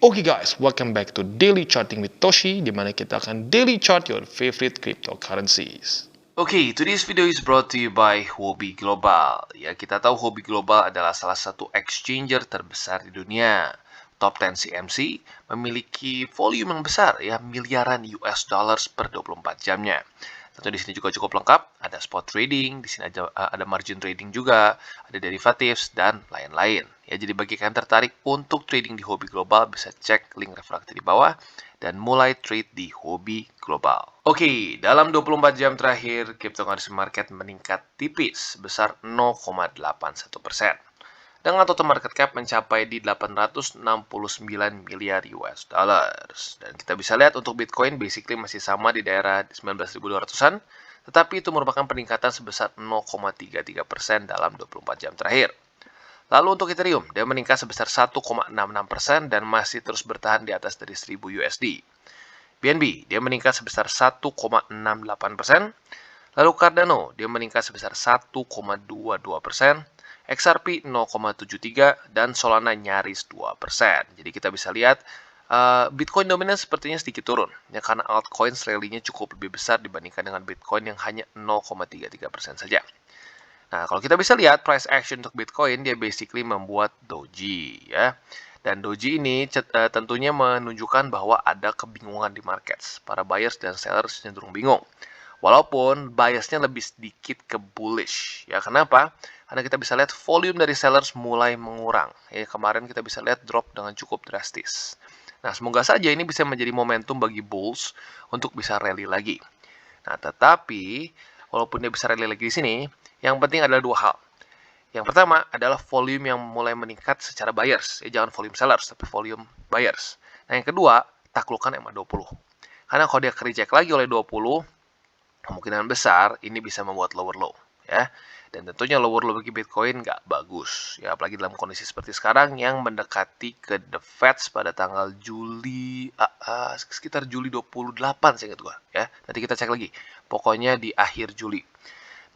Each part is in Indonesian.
Oke guys, welcome back to Daily Charting with Toshi, di mana kita akan daily chart your favorite cryptocurrencies. Oke, today's video is brought to you by Huobi Global. Ya, kita tahu Huobi Global adalah salah satu exchanger terbesar di dunia. Top 10 CMC memiliki volume yang besar, ya, miliaran US dollars per 24 jamnya. Tentu di sini juga cukup lengkap, ada spot trading, di sini ada margin trading juga, ada derivatives dan lain-lain. Ya, jadi bagi kalian tertarik untuk trading di Huobi Global bisa cek link referaksi di bawah dan mulai trade di Huobi Global. Oke, dalam 24 jam terakhir, cryptocurrency market meningkat tipis sebesar 0,81%. Dengan total market cap mencapai di 869 miliar US dollars. Dan kita bisa lihat untuk Bitcoin basically masih sama di daerah 19.200-an, tetapi itu merupakan peningkatan sebesar 0,33% dalam 24 jam terakhir. Lalu untuk Ethereum, dia meningkat sebesar 1,66% dan masih terus bertahan di atas dari 1000 USD. BNB, dia meningkat sebesar 1,68%. Lalu Cardano, dia meningkat sebesar 1,22%. XRP 0,73 dan Solana nyaris 2%. Jadi kita bisa lihat Bitcoin dominan sepertinya sedikit turun ya karena altcoins rally-nya cukup lebih besar dibandingkan dengan Bitcoin yang hanya 0,33% saja. Nah, kalau kita bisa lihat price action untuk Bitcoin dia basically membuat doji ya. Dan doji ini tentunya menunjukkan bahwa ada kebingungan di markets. Para buyers dan sellers cenderung bingung. Walaupun biasnya lebih sedikit ke bullish. Ya, kenapa? Karena kita bisa lihat volume dari sellers mulai mengurang. Ya, kemarin kita bisa lihat drop dengan cukup drastis. Nah, semoga saja ini bisa menjadi momentum bagi bulls untuk bisa rally lagi. Nah, tetapi walaupun dia bisa rally lagi di sini, yang penting adalah dua hal. Yang pertama adalah volume yang mulai meningkat secara buyers. Ya, jangan volume sellers, tapi volume buyers. Nah, yang kedua, taklukkan MA20. Karena kalau dia reject lagi oleh 20, kemungkinan besar ini bisa membuat lower low ya. Dan tentunya lower low bagi Bitcoin nggak bagus ya, apalagi dalam kondisi seperti sekarang yang mendekati ke the Fed pada tanggal Juli sekitar Juli 28 saya ingat gua ya. Nanti kita cek lagi. Pokoknya di akhir Juli.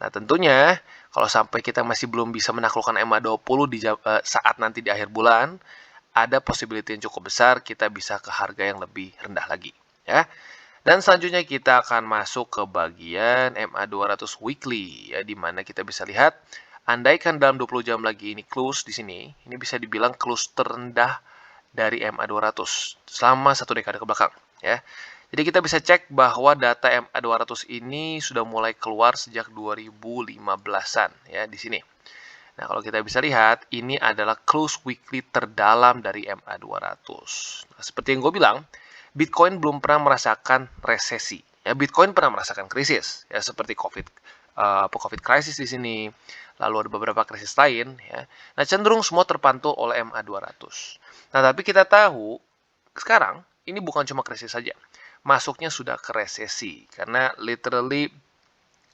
Nah, tentunya kalau sampai kita masih belum bisa menaklukkan MA20 saat nanti di akhir bulan, ada possibility yang cukup besar kita bisa ke harga yang lebih rendah lagi ya. Dan selanjutnya kita akan masuk ke bagian MA200 weekly ya, di mana kita bisa lihat andaikan dalam 20 jam lagi ini close di sini, ini bisa dibilang close terendah dari MA200 selama satu dekade ke belakang ya. Jadi kita bisa cek bahwa data MA200 ini sudah mulai keluar sejak 2015-an ya di sini. Nah, kalau kita bisa lihat, ini adalah close weekly terdalam dari MA200. Nah, seperti yang gue bilang, Bitcoin belum pernah merasakan resesi. Ya, Bitcoin pernah merasakan krisis, ya seperti COVID crisis di sini. Lalu ada beberapa krisis lain, ya. Nah, cenderung semua terpantul oleh MA200. Nah, tapi kita tahu sekarang ini bukan cuma krisis saja. Masuknya sudah ke resesi karena literally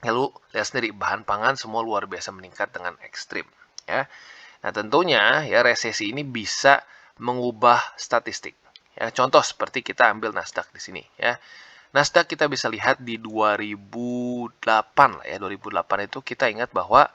lalu lihat sendiri bahan pangan semua luar biasa meningkat dengan ekstrim ya. Nah, tentunya ya resesi ini bisa mengubah statistik. Ya, contoh seperti kita ambil Nasdaq di sini ya. Nasdaq kita bisa lihat di 2008 lah ya. 2008 itu kita ingat bahwa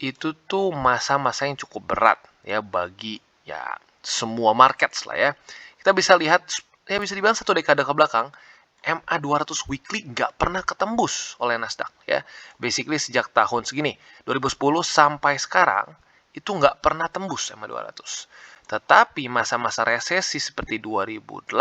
itu tuh masa-masa yang cukup berat ya bagi ya semua markets lah ya. Kita bisa lihat ya bisa dibilang satu dekade ke belakang MA200 weekly nggak pernah ketembus oleh Nasdaq ya. Basically sejak tahun segini 2010 sampai sekarang itu nggak pernah tembus MA200. Tetapi masa-masa resesi seperti 2008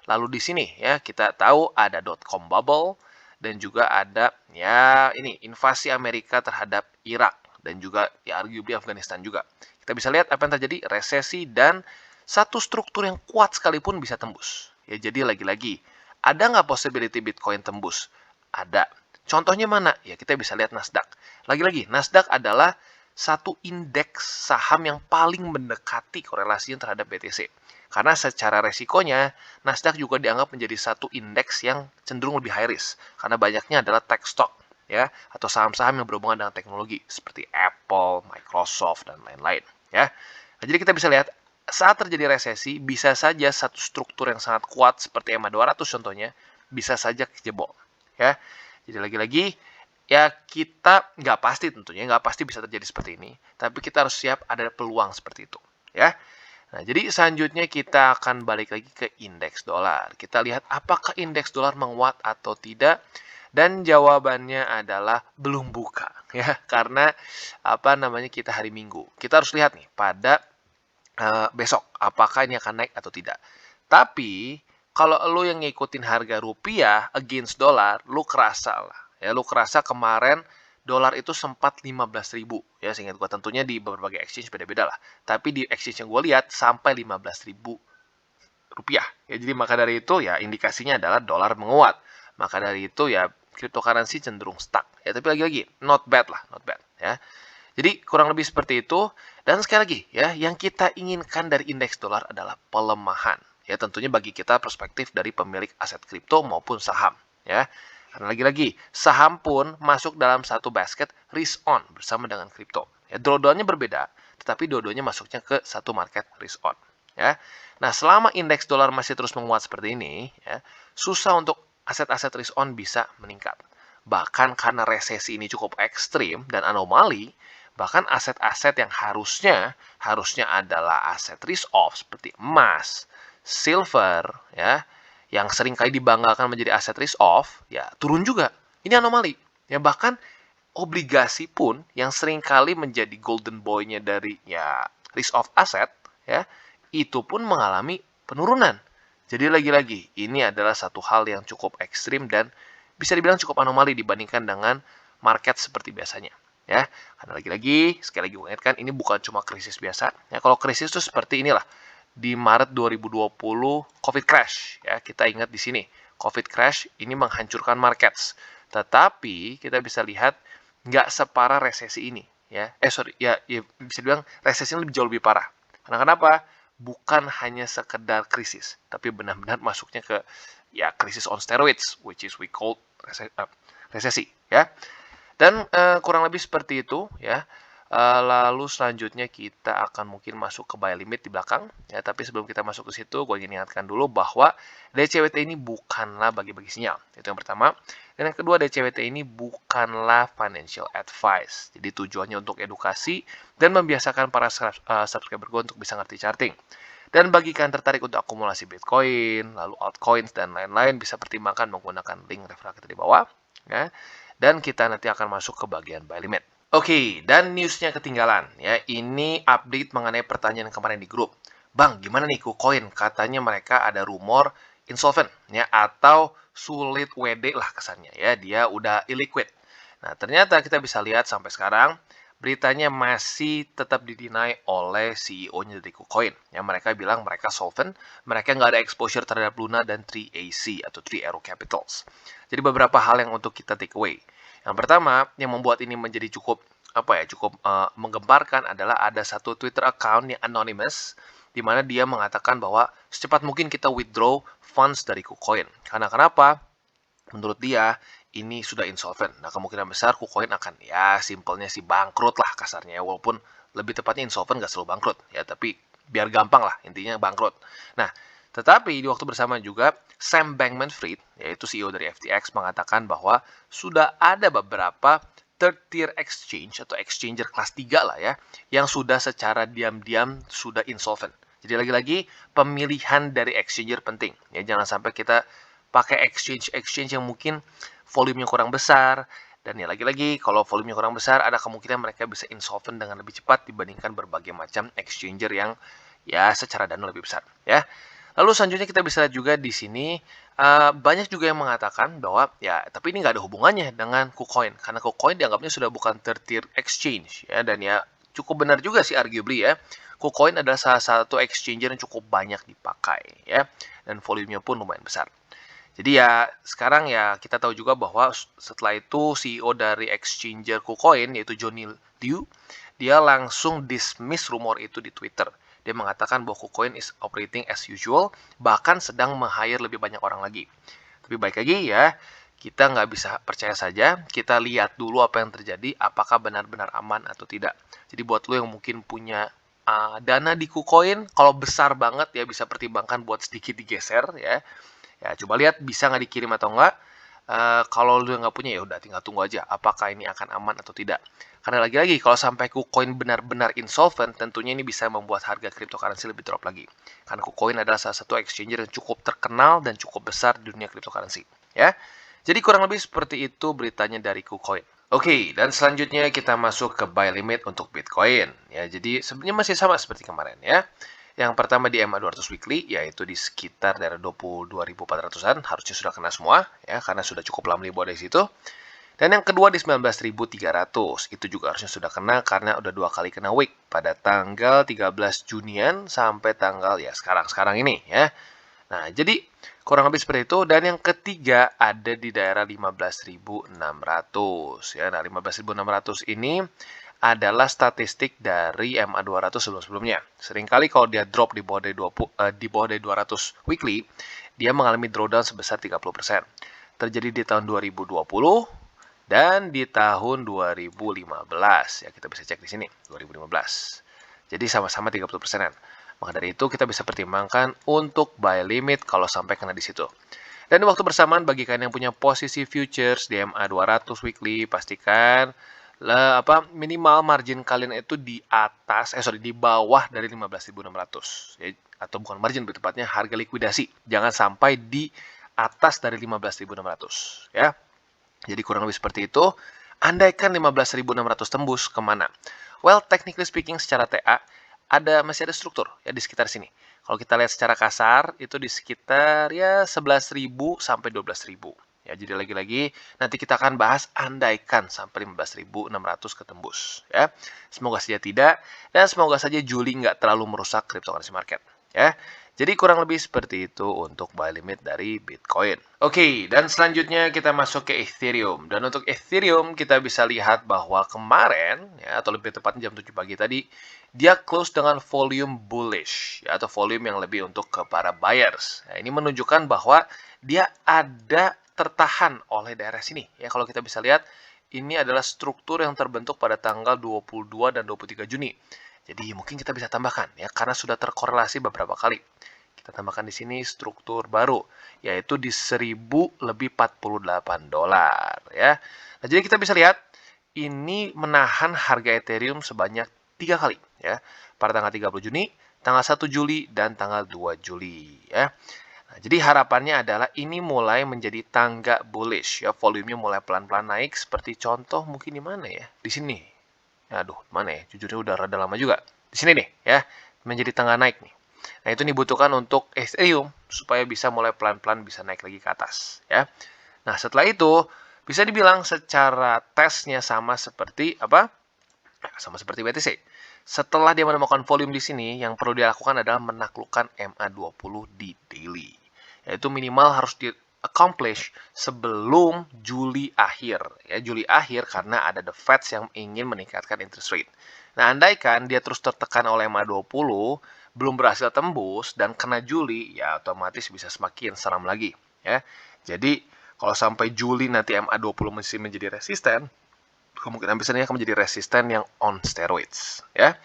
lalu di sini ya kita tahu ada .com bubble dan juga ada ya ini invasi Amerika terhadap Irak dan juga ya arguably Afghanistan juga. Kita bisa lihat apa yang terjadi resesi dan satu struktur yang kuat sekalipun bisa tembus. Ya jadi lagi-lagi ada nggak possibility Bitcoin tembus? Ada. Contohnya mana? Ya kita bisa lihat Nasdaq. Lagi-lagi, Nasdaq adalah satu indeks saham yang paling mendekati korelasinya terhadap BTC. Karena secara resikonya, Nasdaq juga dianggap menjadi satu indeks yang cenderung lebih high risk. Karena banyaknya adalah tech stock, ya, atau saham-saham yang berhubungan dengan teknologi, seperti Apple, Microsoft, dan lain-lain. Ya. Nah, jadi kita bisa lihat saat terjadi resesi, bisa saja satu struktur yang sangat kuat seperti MA200 contohnya, bisa saja jebol. Ya. Jadi lagi-lagi, ya kita nggak pasti tentunya, nggak pasti bisa terjadi seperti ini, tapi kita harus siap ada peluang seperti itu. Ya. Nah, jadi selanjutnya kita akan balik lagi ke indeks dolar. Kita lihat apakah indeks dolar menguat atau tidak. Dan jawabannya adalah belum buka ya, karena kita hari Minggu. Kita harus lihat nih pada besok apakah ini akan naik atau tidak. Tapi kalau lo yang ngikutin harga rupiah against dolar, lo kerasa lah. Ya, lo kerasa kemarin dolar itu sempat 15.000 ya, seingat gua, tentunya di berbagai exchange beda-beda lah. Tapi di exchange yang gue lihat sampai 15.000 rupiah. Ya, jadi maka dari itu ya indikasinya adalah dolar menguat. Maka dari itu ya cryptocurrency cenderung stuck. Ya, tapi lagi-lagi not bad lah, not bad ya. Jadi kurang lebih seperti itu. Dan sekali lagi ya, yang kita inginkan dari indeks dolar adalah pelemahan. Ya, tentunya bagi kita perspektif dari pemilik aset kripto maupun saham ya. Karena lagi-lagi saham pun masuk dalam satu basket risk on bersama dengan kripto. Ya, dua-duanya berbeda, tetapi dua-duanya masuknya ke satu market risk on ya. Nah, selama indeks dolar masih terus menguat seperti ini ya, susah untuk aset-aset risk on bisa meningkat. Bahkan karena resesi ini cukup ekstrim dan anomali, bahkan aset-aset yang harusnya adalah aset risk off seperti emas, silver ya, yang seringkali dibanggakan menjadi aset risk off, ya turun juga. Ini anomali. Ya, bahkan obligasi pun yang seringkali menjadi golden boy-nya dari ya risk off aset ya, itu pun mengalami penurunan. Jadi lagi-lagi ini adalah satu hal yang cukup ekstrim dan bisa dibilang cukup anomali dibandingkan dengan market seperti biasanya ya. Karena lagi-lagi sekali lagi gue ingatkan, ini bukan cuma krisis biasa ya. Kalau krisis itu seperti inilah di Maret 2020 COVID crash ya, kita ingat di sini COVID crash ini menghancurkan markets, tetapi kita bisa lihat nggak separah resesi ini ya. Ya bisa dibilang resesi ini jauh lebih parah. Karena kenapa? Bukan hanya sekedar krisis, tapi benar-benar masuknya ke ya krisis on steroids, which is we call resesi ya. Dan kurang lebih seperti itu ya. Lalu selanjutnya kita akan mungkin masuk ke buy limit di belakang ya. Tapi sebelum kita masuk ke situ, gue ingin ingatkan dulu bahwa DCWT ini bukanlah bagi-bagi sinyal. Itu yang pertama. Dan yang kedua, DCWT ini bukanlah financial advice. Jadi tujuannya untuk edukasi dan membiasakan para subscriber gue untuk bisa ngerti charting. Dan bagi kalian tertarik untuk akumulasi Bitcoin, lalu altcoins, dan lain-lain, bisa pertimbangkan menggunakan link referral kita di bawah. Ya. Dan kita nanti akan masuk ke bagian buy limit. Oke, dan newsnya ketinggalan. Ya, ini update mengenai pertanyaan kemarin di grup. Bang, gimana nih KuCoin? Katanya mereka ada rumor insolvent, ya, atau sulit WD lah kesannya. Ya, dia udah illiquid. Nah, ternyata kita bisa lihat sampai sekarang beritanya masih tetap didinai oleh CEO-nya dari KuCoin. Ya, mereka bilang mereka solvent, mereka nggak ada exposure terhadap Luna dan 3AC atau 3 Arrow Capitals. Jadi beberapa hal yang untuk kita take away. Yang pertama, yang membuat ini menjadi cukup menggemparkan adalah ada satu Twitter account yang anonymous, di mana dia mengatakan bahwa secepat mungkin kita withdraw funds dari KuCoin. Karena kenapa? Menurut dia, ini sudah insolvent. Nah, kemungkinan besar KuCoin akan, ya simpelnya sih bangkrut lah kasarnya. Walaupun lebih tepatnya insolvent nggak selalu bangkrut. Ya, tapi biar gampang lah, intinya bangkrut. Nah, tetapi di waktu bersamaan juga, Sam Bankman-Fried, yaitu CEO dari FTX, mengatakan bahwa sudah ada beberapa third tier exchange atau exchanger kelas 3 lah ya, yang sudah secara diam-diam sudah insolvent. Jadi lagi-lagi pemilihan dari exchanger penting. Ya, jangan sampai kita pakai exchange yang mungkin volumenya kurang besar. Dan ya lagi-lagi kalau volumenya kurang besar, ada kemungkinan mereka bisa insolvent dengan lebih cepat dibandingkan berbagai macam exchanger yang ya secara dana lebih besar ya. Lalu selanjutnya kita bisa lihat juga di sini banyak juga yang mengatakan bahwa ya tapi ini nggak ada hubungannya dengan KuCoin karena KuCoin dianggapnya sudah bukan third tier exchange ya, dan ya cukup benar juga sih arguably ya. KuCoin adalah salah satu exchanger yang cukup banyak dipakai ya, dan volumenya pun lumayan besar. Jadi ya sekarang ya kita tahu juga bahwa setelah itu CEO dari exchanger KuCoin yaitu Johnny Liu, dia langsung dismiss rumor itu di Twitter. Dia mengatakan bahwa KuCoin is operating as usual, bahkan sedang meng-hire lebih banyak orang lagi. Tapi baik lagi ya, kita nggak bisa percaya saja, kita lihat dulu apa yang terjadi, apakah benar-benar aman atau tidak. Jadi buat lo yang mungkin punya dana di KuCoin, kalau besar banget ya bisa pertimbangkan buat sedikit digeser ya. Ya coba lihat bisa nggak dikirim atau nggak. Kalau lu nggak punya ya udah tinggal tunggu aja apakah ini akan aman atau tidak. Karena lagi-lagi kalau sampai KuCoin benar-benar insolvent, tentunya ini bisa membuat harga cryptocurrency lebih drop lagi. Karena KuCoin adalah salah satu exchanger yang cukup terkenal dan cukup besar di dunia cryptocurrency, ya. Jadi kurang lebih seperti itu beritanya dari KuCoin. Oke, dan selanjutnya kita masuk ke buy limit untuk Bitcoin. Ya, jadi sebenarnya masih sama seperti kemarin ya. Yang pertama di MA200 weekly, yaitu di sekitar daerah 22.400-an, harusnya sudah kena semua, ya, karena sudah cukup lama di bawah dari situ. Dan yang kedua di 19.300, itu juga harusnya sudah kena karena udah 2 kali kena wick pada tanggal 13 Junian sampai tanggal ya sekarang ini ya. Nah, jadi kurang lebih seperti itu. Dan yang ketiga ada di daerah 15.600 ya. Nah, 15.600 ini adalah statistik dari MA200 sebelum-sebelumnya. Seringkali kalau dia drop di bawah dari 200 weekly, dia mengalami drawdown sebesar 30%. Terjadi di tahun 2020 dan di tahun 2015. Ya, kita bisa cek di sini, 2015. Jadi sama-sama 30%-an. Maka dari itu kita bisa pertimbangkan untuk buy limit kalau sampai kena di situ. Dan di waktu bersamaan bagi kalian yang punya posisi futures di MA200 weekly, pastikan minimal margin kalian itu di bawah dari 15.600 ya, atau bukan margin, lebih tepatnya harga likuidasi. Jangan sampai di atas dari 15.600 ya. Jadi kurang lebih seperti itu. Andaikan 15.600 tembus kemana? Well, technically speaking secara TA masih ada struktur ya di sekitar sini. Kalau kita lihat secara kasar itu di sekitar ya 11.000 sampai 12.000. Ya, jadi lagi-lagi nanti kita akan bahas andaikan sampai 15.600 ketembus ya. Semoga saja tidak, dan semoga saja Juli nggak terlalu merusak cryptocurrency market ya. Jadi kurang lebih seperti itu untuk buy limit dari Bitcoin. Oke, dan selanjutnya kita masuk ke Ethereum. Dan untuk Ethereum kita bisa lihat bahwa kemarin ya, atau lebih tepatnya jam 7 pagi tadi, dia close dengan volume bullish ya, atau volume yang lebih untuk ke para buyers. Nah, ini menunjukkan bahwa dia ada tertahan oleh daerah sini. Ya, kalau kita bisa lihat, ini adalah struktur yang terbentuk pada tanggal 22 dan 23 Juni. Jadi mungkin kita bisa tambahkan ya, karena sudah terkorelasi beberapa kali. Kita tambahkan di sini struktur baru, yaitu di 1.048 dolar ya. Nah, jadi kita bisa lihat ini menahan harga Ethereum sebanyak 3 kali ya. Pada tanggal 30 Juni, tanggal 1 Juli, dan tanggal 2 Juli ya. Nah, jadi harapannya adalah ini mulai menjadi tangga bullish ya, volumenya mulai pelan-pelan naik seperti contoh mungkin di mana ya? Di sini. Aduh, mana ya? Jujurnya udah rada lama juga. Di sini nih ya, menjadi tangga naik nih. Nah, itu dibutuhkan untuk Ethereum supaya bisa mulai pelan-pelan bisa naik lagi ke atas ya. Nah, setelah itu bisa dibilang secara tesnya sama seperti apa? Sama seperti BTC. Setelah dia menemukan volume di sini, yang perlu dilakukan adalah menaklukkan MA20 di daily. Yaitu minimal harus di-accomplish sebelum Juli akhir. Ya, Juli akhir karena ada the Fed yang ingin meningkatkan interest rate. Nah, andaikan dia terus tertekan oleh MA20, belum berhasil tembus, dan kena Juli, ya otomatis bisa semakin seram lagi. Ya. Jadi, kalau sampai Juli nanti MA20 masih menjadi resisten, kemungkinan besarnya akan menjadi resisten yang on steroids ya.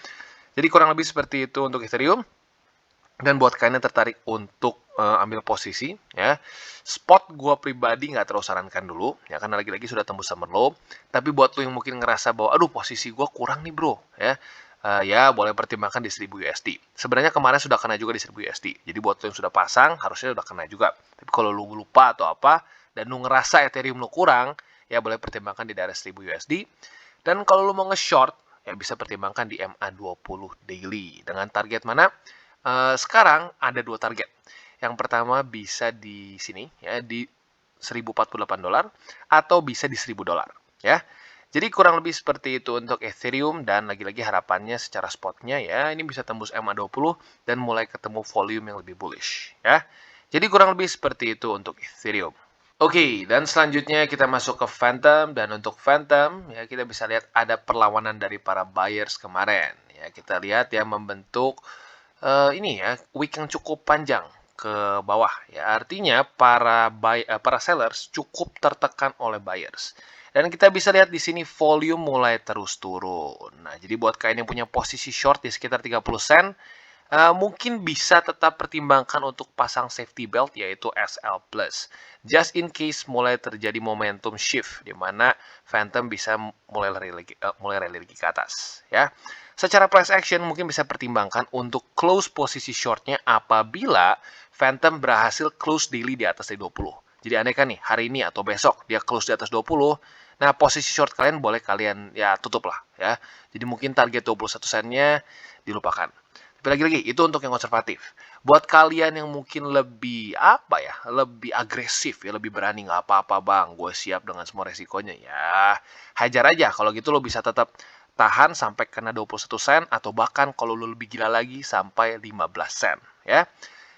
Jadi kurang lebih seperti itu untuk Ethereum. Dan buat kalian yang tertarik untuk ambil posisi ya, spot gua pribadi nggak terlalu sarankan dulu ya, karena lagi-lagi sudah tembus summer low. Tapi buat lo yang mungkin ngerasa bahwa aduh posisi gua kurang nih bro ya, ya boleh pertimbangkan di 1000 USD. Sebenarnya kemarin sudah kena juga di 1000 USD. Jadi buat lo yang sudah pasang harusnya sudah kena juga. Tapi kalau lo lupa atau apa dan lo ngerasa Ethereum lo kurang, ya boleh pertimbangkan di daerah 1000 USD. Dan kalau lo mau nge-short, ya bisa pertimbangkan di MA20 daily. Dengan target mana? Sekarang ada 2 target. Yang pertama bisa di sini, ya di 1048 dolar, atau bisa di 1000 dolar. Ya. Jadi kurang lebih seperti itu untuk Ethereum, dan lagi-lagi harapannya secara spotnya ya, ini bisa tembus MA20 dan mulai ketemu volume yang lebih bullish. Ya. Jadi kurang lebih seperti itu untuk Ethereum. Oke, dan selanjutnya kita masuk ke Phantom. Dan untuk Phantom, ya kita bisa lihat ada perlawanan dari para buyers kemarin. Ya, kita lihat ya membentuk ini ya, wick yang cukup panjang ke bawah. Ya, artinya para sellers cukup tertekan oleh buyers. Dan kita bisa lihat di sini volume mulai terus turun. Nah, jadi buat kalian yang punya posisi short di sekitar 30 sen, mungkin bisa tetap pertimbangkan untuk pasang safety belt yaitu SL Plus. Just in case mulai terjadi momentum shift di mana Phantom bisa mulai rally lagi ke atas ya. Secara price action mungkin bisa pertimbangkan untuk close posisi shortnya apabila Phantom berhasil close daily di atas dari 20. Jadi aneh kan nih, hari ini atau besok dia close di atas 20. Nah, posisi short kalian boleh kalian ya tutup lah ya. Jadi mungkin target 21 sennya dilupakan. Tapi lagi-lagi itu untuk yang konservatif. Buat kalian yang mungkin lebih apa ya, lebih agresif ya, lebih berani nggak apa-apa bang, gue siap dengan semua resikonya ya. Hajar aja. Kalau gitu lo bisa tetap tahan sampai kena 21 sen atau bahkan kalau lo lebih gila lagi sampai 15 sen ya.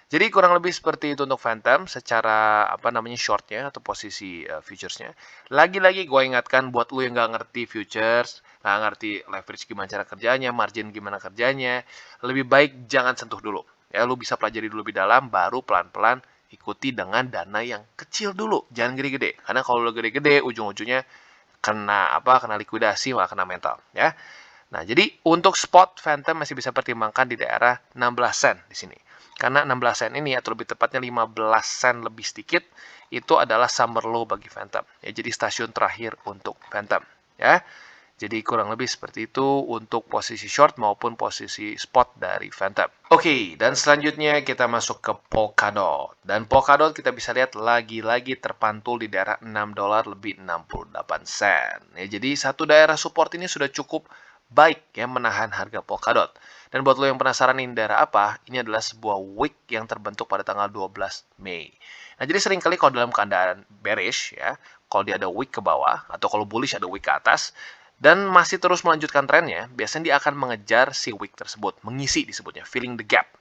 Jadi kurang lebih seperti itu untuk Phantom secara apa namanya shortnya atau posisi futuresnya. Lagi-lagi gue ingatkan buat lu yang nggak ngerti futures, nggak ngerti leverage gimana cara kerjanya, margin gimana kerjanya, lebih baik jangan sentuh dulu. Ya, lu bisa pelajari dulu lebih dalam, baru pelan-pelan ikuti dengan dana yang kecil dulu, jangan gede-gede. Karena kalau lu gede-gede, ujung-ujungnya kena likuidasi, malah kena mental. Ya. Nah, jadi untuk spot Phantom masih bisa pertimbangkan di daerah 16 sen di sini. Karena 16 sen ini atau lebih tepatnya 15 sen lebih sedikit itu adalah summer low bagi Phantom. Ya, jadi stasiun terakhir untuk Phantom, ya. Jadi kurang lebih seperti itu untuk posisi short maupun posisi spot dari Phantom. Oke, dan selanjutnya kita masuk ke Polkadot. Dan Polkadot kita bisa lihat lagi-lagi terpantul di daerah 6 dolar lebih 68 sen. Ya, jadi satu daerah support ini sudah cukup baik ya menahan harga Polkadot. Dan buat lo yang penasaran ini daerah apa, ini adalah sebuah wick yang terbentuk pada tanggal 12 Mei. Nah, jadi seringkali kalau dalam keadaan bearish ya, kalau dia ada wick ke bawah atau kalau bullish ada wick ke atas dan masih terus melanjutkan trennya, biasanya dia akan mengejar si wick tersebut, mengisi disebutnya, filling the gap.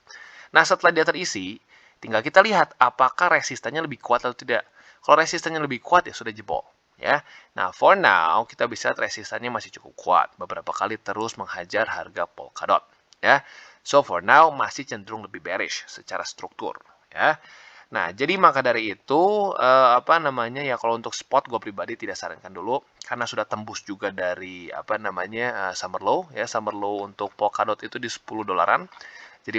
Nah, setelah dia terisi, tinggal kita lihat apakah resistannya lebih kuat atau tidak. Kalau resistannya lebih kuat ya sudah jebol. Ya, nah for now kita bisa lihat resistannya masih cukup kuat. Beberapa kali terus menghajar harga Polkadot. Ya, so for now masih cenderung lebih bearish secara struktur. Ya, nah jadi maka dari itu apa namanya ya kalau untuk spot gue pribadi tidak sarankan dulu karena sudah tembus juga dari apa namanya summer low ya summer low untuk Polkadot itu di 10 dolaran. Jadi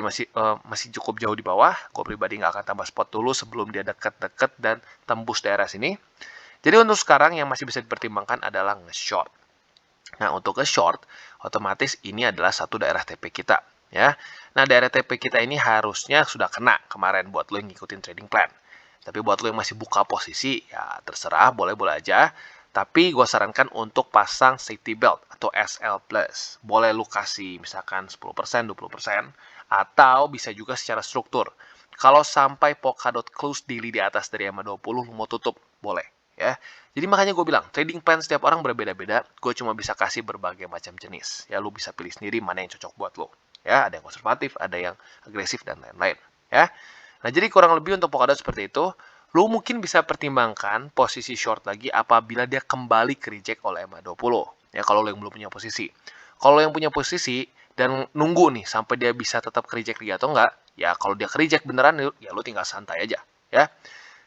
masih cukup jauh di bawah. Gue pribadi nggak akan tambah spot dulu sebelum dia deket-deket dan tembus daerah sini. Jadi untuk sekarang yang masih bisa dipertimbangkan adalah nge-short. Nah, untuk nge-short, otomatis ini adalah satu daerah TP kita. Ya. Nah, daerah TP kita ini harusnya sudah kena kemarin buat lo yang ngikutin trading plan. Tapi buat lo yang masih buka posisi, ya terserah, boleh-boleh aja. Tapi gue sarankan untuk pasang safety belt atau SL+. Boleh lo kasih misalkan 10%, 20%, atau bisa juga secara struktur. Kalau sampai Polkadot close daily di atas dari EMA 20, lo mau tutup, boleh. Ya, jadi makanya gue bilang trading plan setiap orang berbeda-beda. Gue cuma bisa kasih berbagai macam jenis. Ya, lu bisa pilih sendiri mana yang cocok buat lo. Ya, ada yang konservatif, ada yang agresif dan lain-lain. Ya, nah jadi kurang lebih untuk Polkadot seperti itu. Lu mungkin bisa pertimbangkan posisi short lagi apabila dia kembali ke reject oleh EMA 20. Ya, kalau lo yang belum punya posisi. Kalau yang punya posisi dan nunggu nih sampai dia bisa tetap ke reject lagi atau enggak, ya kalau dia ke reject beneran, ya lu tinggal santai aja. Ya.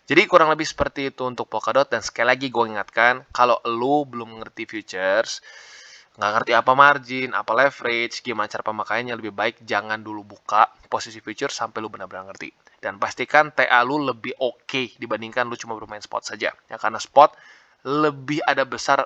Jadi kurang lebih seperti itu untuk Polkadot dan sekali lagi gue ingatkan kalau lu belum ngerti futures, nggak ngerti apa margin, apa leverage, gimana cara pemakaiannya, lebih baik jangan dulu buka posisi futures sampai lu benar-benar ngerti. Dan pastikan TA lu lebih oke dibandingkan lu cuma bermain spot saja. Ya karena spot lebih ada besar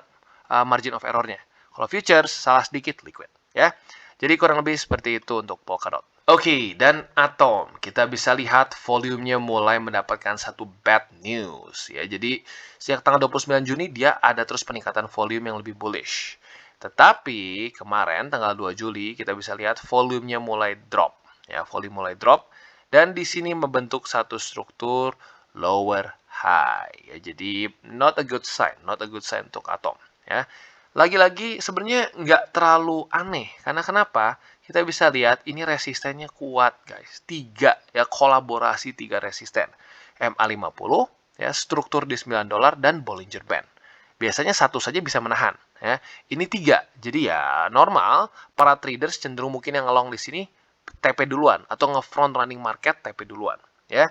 margin of errornya. Kalau futures salah sedikit liquid, ya. Jadi kurang lebih seperti itu untuk Polkadot. Oke, dan Atom. Kita bisa lihat volumenya mulai mendapatkan satu bad news. Ya, jadi sejak tanggal 29 Juni dia ada terus peningkatan volume yang lebih bullish. Tetapi kemarin tanggal 2 Juli kita bisa lihat volumenya mulai drop. Ya, volume mulai drop. Dan di sini membentuk satu struktur lower high. Ya, jadi not a good sign untuk Atom. Ya, lagi-lagi sebenarnya nggak terlalu aneh. Karena kenapa? Kita bisa lihat ini resistennya kuat, guys. 3 ya, kolaborasi 3 resisten. MA50 ya, struktur di 9 dolar dan Bollinger Band. Biasanya satu saja bisa menahan ya. Ini 3. Jadi ya normal para traders cenderung mungkin yang ngelong di sini TP duluan atau nge-front running market TP duluan ya.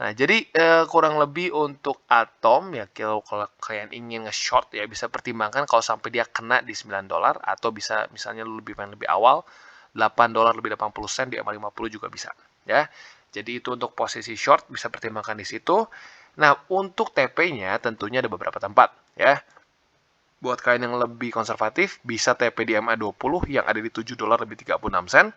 Nah, jadi kurang lebih untuk Atom ya kalau kalian ingin nge-short ya bisa pertimbangkan kalau sampai dia kena di 9 dolar atau bisa misalnya lebih awal $8 lebih 80 sen di EMA 50 juga bisa, ya. Jadi itu untuk posisi short bisa pertimbangkan di situ. Nah, untuk TP-nya tentunya ada beberapa tempat, ya. Buat kalian yang lebih konservatif, bisa TP di EMA 20 yang ada di $7 lebih 36 sen.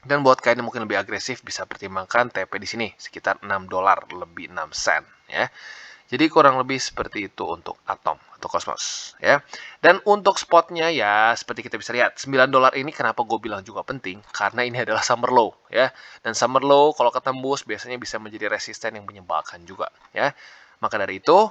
Dan buat kalian yang mungkin lebih agresif, bisa pertimbangkan TP di sini, sekitar $6 lebih 6 sen, ya. Jadi kurang lebih seperti itu untuk Atom atau Cosmos, ya. Dan untuk spotnya ya seperti kita bisa lihat, $9 ini kenapa gue bilang juga penting, karena ini adalah summer low, ya. Dan summer low kalau ketembus biasanya bisa menjadi resisten yang menyebalkan juga, ya. Maka dari itu,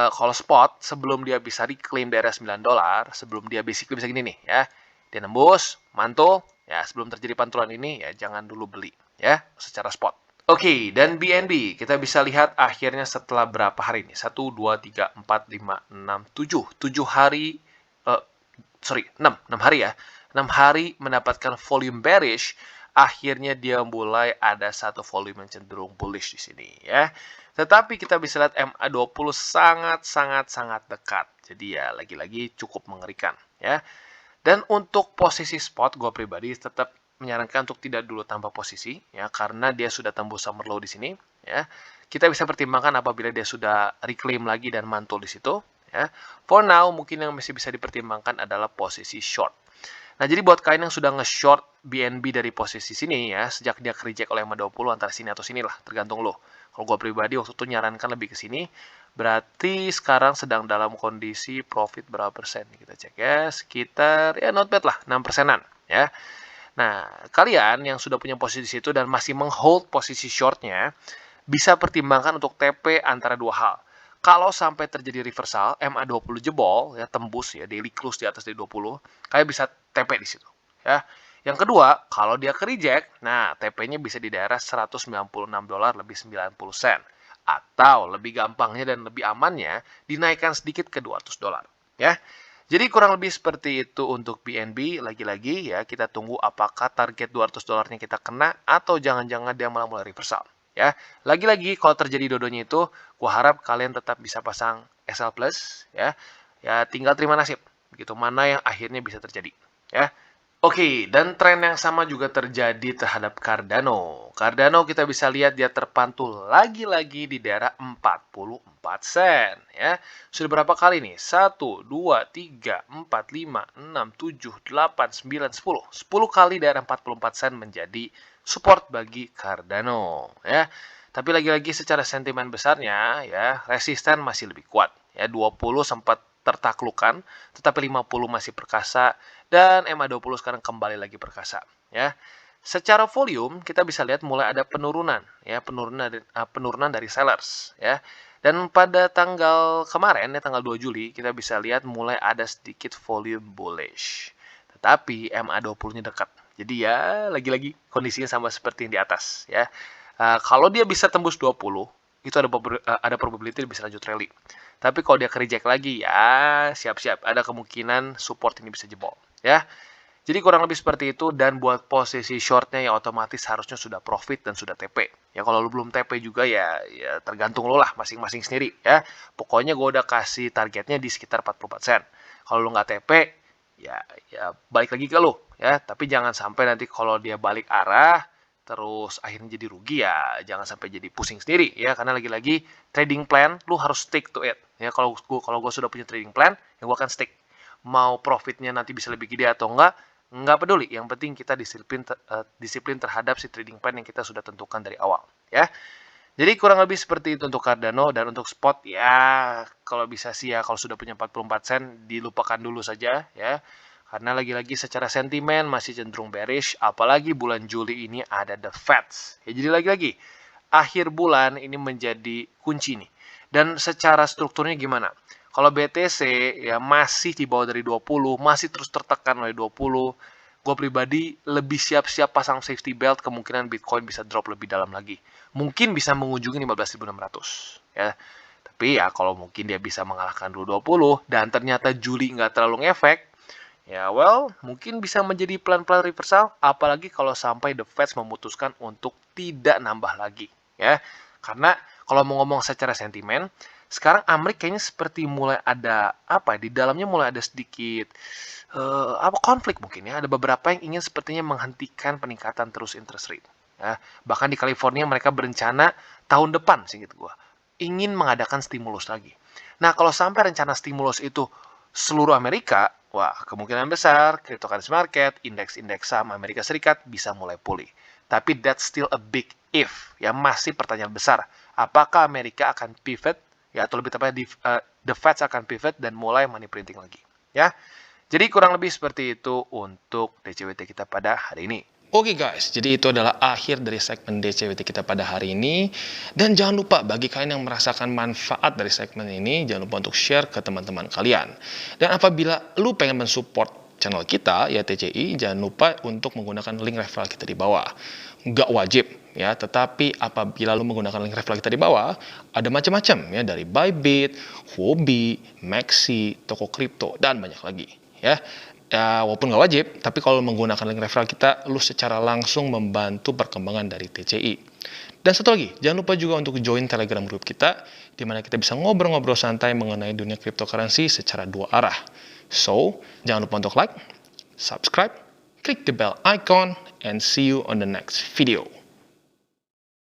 kalau spot sebelum dia bisa reclaim daerah $9, sebelum dia basically bisa gini nih, ya. Dia nembus, mantul, ya sebelum terjadi pantulan ini ya jangan dulu beli, ya, secara spot. Oke, dan BNB kita bisa lihat akhirnya setelah berapa hari ini? 1, 2, 3, 4, 5, 6, 7. 7 hari, 6 hari ya. 6 hari mendapatkan volume bearish, akhirnya dia mulai ada satu volume yang cenderung bullish di sini, ya. Tetapi kita bisa lihat MA20 sangat dekat. Jadi ya lagi-lagi cukup mengerikan, ya. Dan untuk posisi spot, gue pribadi tetap menyarankan untuk tidak dulu tambah posisi, ya, karena dia sudah tembus summer low di sini, ya. Kita bisa pertimbangkan apabila dia sudah reclaim lagi dan mantul di situ, ya. For now, mungkin yang masih bisa dipertimbangkan adalah posisi short. Nah, jadi buat kalian yang sudah nge-short BNB dari posisi sini, ya, sejak dia reject oleh MA20 antara sini atau sini lah, tergantung lo. Kalau gue pribadi waktu itu nyarankan lebih ke sini, berarti sekarang sedang dalam kondisi profit berapa persen? Kita cek ya, sekitar ya not bad lah, 6 persenan, ya. Nah, kalian yang sudah punya posisi di situ dan masih menghold posisi shortnya, bisa pertimbangkan untuk TP antara dua hal. Kalau sampai terjadi reversal, MA20 jebol, ya tembus ya, daily close di atas dari 20, kalian bisa TP di situ, ya. Yang kedua, kalau dia ke reject, nah TP-nya bisa di daerah $196 lebih 90 sen. Atau lebih gampangnya dan lebih amannya, dinaikkan sedikit ke $200, ya. Jadi kurang lebih seperti itu untuk BNB. Lagi-lagi ya kita tunggu apakah target $200-nya kita kena atau jangan-jangan dia malah mulai reversal. Ya, lagi-lagi kalau terjadi dodonya itu, gua harap kalian tetap bisa pasang SL Plus, ya. Ya tinggal terima nasib, gitu mana yang akhirnya bisa terjadi, ya. Oke, dan tren yang sama juga terjadi terhadap Cardano. Cardano kita bisa lihat dia terpantul lagi-lagi di daerah 44 sen, ya. Sudah berapa kali nih? 1, 2, 3, 4, 5, 6, 7, 8, 9, 10. 10 kali daerah 44 sen menjadi support bagi Cardano, ya. Tapi lagi-lagi secara sentimen besarnya, ya, resisten masih lebih kuat. Ya, 20 sempat tertaklukkan, tetapi 50 masih perkasa, dan MA20 sekarang kembali lagi perkasa, ya. Secara volume kita bisa lihat mulai ada penurunan, ya, penurunan dari sellers, ya. Dan pada tanggal kemarin ya tanggal 2 Juli kita bisa lihat mulai ada sedikit volume bullish. Tetapi MA20-nya dekat. Jadi ya lagi-lagi kondisinya sama seperti yang di atas, ya. Kalau dia bisa tembus 20, itu ada probability bisa lanjut rally. Tapi kalau dia reject lagi ya siap-siap ada kemungkinan support ini bisa jebol, ya. Jadi kurang lebih seperti itu, dan buat posisi shortnya ya otomatis harusnya sudah profit dan sudah TP. Ya kalau lu belum TP juga ya tergantung lo lah masing-masing sendiri, ya. Pokoknya gue udah kasih targetnya di sekitar 44 sen. Kalau lu nggak TP ya balik lagi ke lu, ya. Tapi jangan sampai nanti kalau dia balik arah terus akhirnya jadi rugi, ya jangan sampai jadi pusing sendiri, ya, karena lagi-lagi trading plan lu harus stick to it, ya. Kalau gue sudah punya trading plan ya gue akan stick, mau profitnya nanti bisa lebih gede atau enggak peduli, yang penting kita disiplin terhadap si trading plan yang kita sudah tentukan dari awal, ya. Jadi kurang lebih seperti itu untuk Cardano. Dan untuk spot ya kalau bisa sih ya kalau sudah punya 44 sen dilupakan dulu saja, ya. Karena lagi-lagi secara sentimen masih cenderung bearish, apalagi bulan Juli ini ada The Fed. Ya, jadi lagi-lagi, akhir bulan ini menjadi kunci nih. Dan secara strukturnya gimana? Kalau BTC ya masih di bawah dari 20, masih terus tertekan oleh 20. Gue pribadi lebih siap-siap pasang safety belt, kemungkinan Bitcoin bisa drop lebih dalam lagi. Mungkin bisa mengunjungi 15.600, ya. Tapi ya kalau mungkin dia bisa mengalahkan dulu 20 dan ternyata Juli nggak terlalu ngefek, ya, well, mungkin bisa menjadi pelan-pelan reversal, apalagi kalau sampai The Fed memutuskan untuk tidak nambah lagi, ya. Karena kalau mau ngomong secara sentimen, sekarang Amerika kayaknya seperti mulai ada di dalamnya mulai ada sedikit konflik mungkin ya. Ada beberapa yang ingin sepertinya menghentikan peningkatan terus interest rate. Ya, bahkan di California mereka berencana tahun depan, seingat gua, ingin mengadakan stimulus lagi. Nah, kalau sampai rencana stimulus itu seluruh Amerika, wah, kemungkinan besar cryptocurrency market, indeks-indeks saham Amerika Serikat bisa mulai pulih. Tapi that's still a big if, ya masih pertanyaan besar. Apakah Amerika akan pivot, ya atau lebih tepatnya the Fed akan pivot dan mulai money printing lagi, ya. Jadi kurang lebih seperti itu untuk DCWT kita pada hari ini. Oke guys, jadi itu adalah akhir dari segmen DCWT kita pada hari ini. Dan jangan lupa bagi kalian yang merasakan manfaat dari segmen ini, jangan lupa untuk share ke teman-teman kalian. Dan apabila lu pengen mensupport channel kita, ya TCI, jangan lupa untuk menggunakan link referral kita di bawah. Nggak wajib, ya, tetapi apabila lu menggunakan link referral kita di bawah, ada macam-macam, ya, dari Bybit, Huobi, Maxi, toko kripto, dan banyak lagi, ya. Ya, walaupun nggak wajib, tapi kalau menggunakan link referral kita, lu secara langsung membantu perkembangan dari TCI. Dan satu lagi, jangan lupa juga untuk join Telegram group kita, di mana kita bisa ngobrol-ngobrol santai mengenai dunia cryptocurrency secara dua arah. So, jangan lupa untuk like, subscribe, klik the bell icon, and see you on the next video.